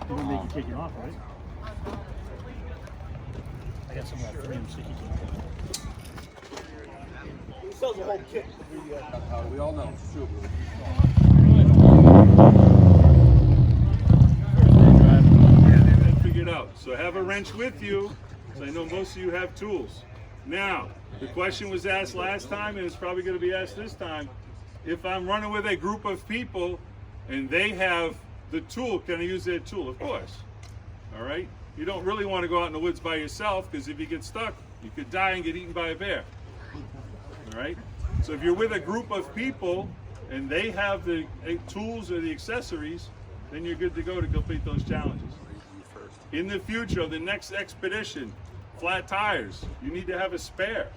It would make you take it off, right? I got some of that 3 sticky tape. He sells a whole kit. We all know. Sure. Figured out. So have a wrench with you. So I know most of you have tools. Now, the question was asked last time, and it's probably going to be asked this time. If I'm running with a group of people and they have the tool, can I use their tool? Of course. All right? You don't really want to go out in the woods by yourself, because if you get stuck, you could die and get eaten by a bear. All right? So if you're with a group of people and they have the tools or the accessories, then you're good to go to complete those challenges. In the future, the next expedition, flat tires, you need to have a spare.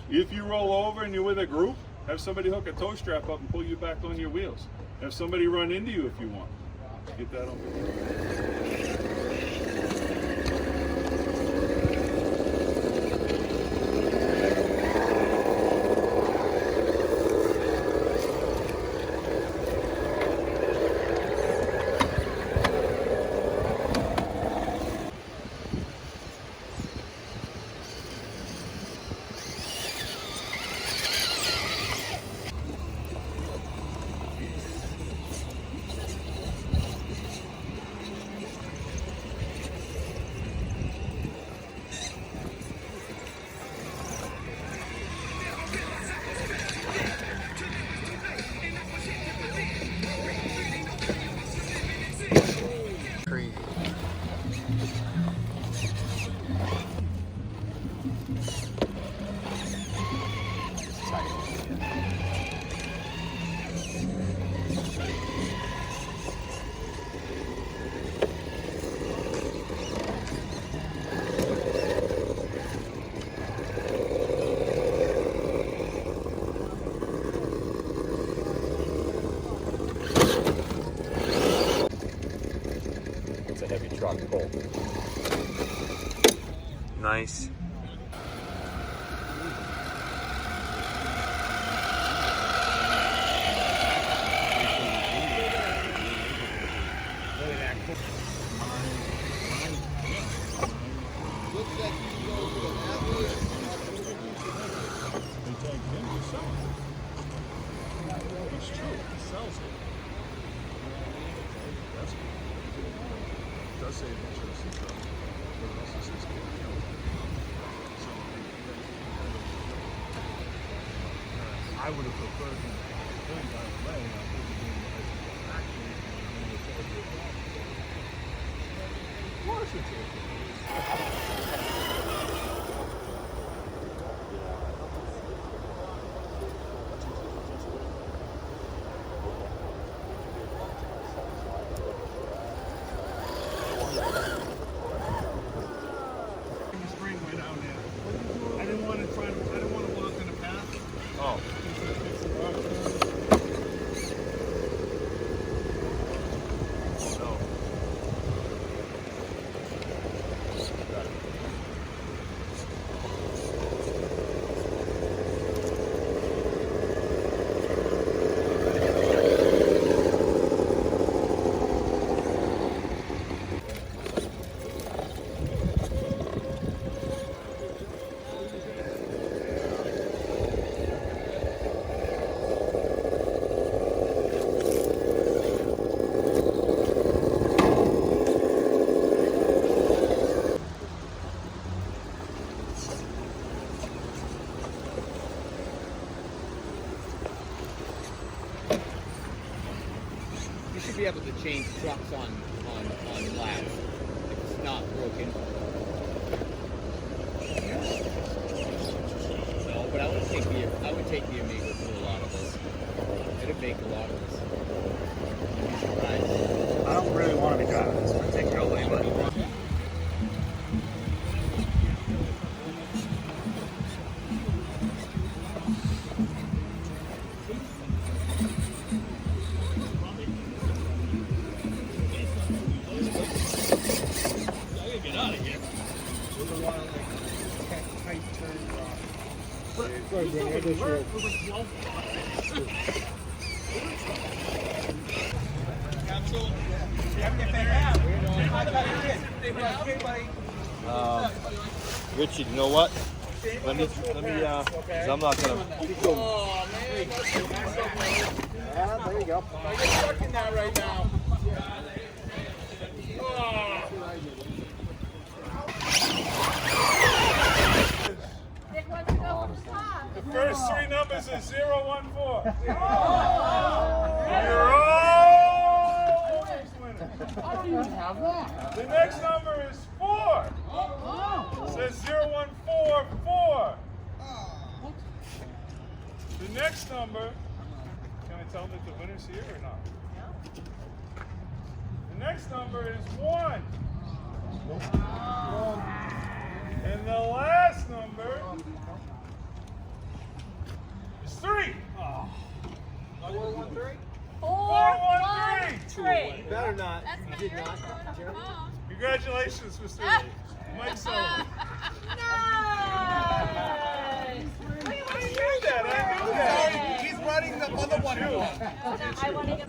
If you roll over and you're with a group, have somebody hook a tow strap up and pull you back on your wheels. Have somebody run into you if you want. Get that on video. It's a heavy truck pull. Nice. It's true. He sells it. That's good. It does say adventurous and stuff. But it also says killed. So I would have preferred him to go by the way. Of course it's okay. You should be able to change trucks on laps if it's not broken. No, but I would take the Amiga for a lot of this. It'd make a lot of this. You'd be surprised. I don't really want to be driving this particularly, but Capsule. Richard, you know what? Let me, 'cause I'm not gonna. Oh man, that's so Yeah, there you go. I get stuck in that right now. Nick wants to go from the top. The first three numbers is 0, 1, 4. You're always winning. I don't even have that. The next number is 4. It says 0, 1, 4, 4. The next number, can I tell them that the winner's here or not? The next number is 1. And the last number is 3. 413? 413. Better not. That's You not did yours. not. Jeremy? Congratulations, Mr. Mike Sullivan. Nice. I knew that. He's running the other one. I want to get.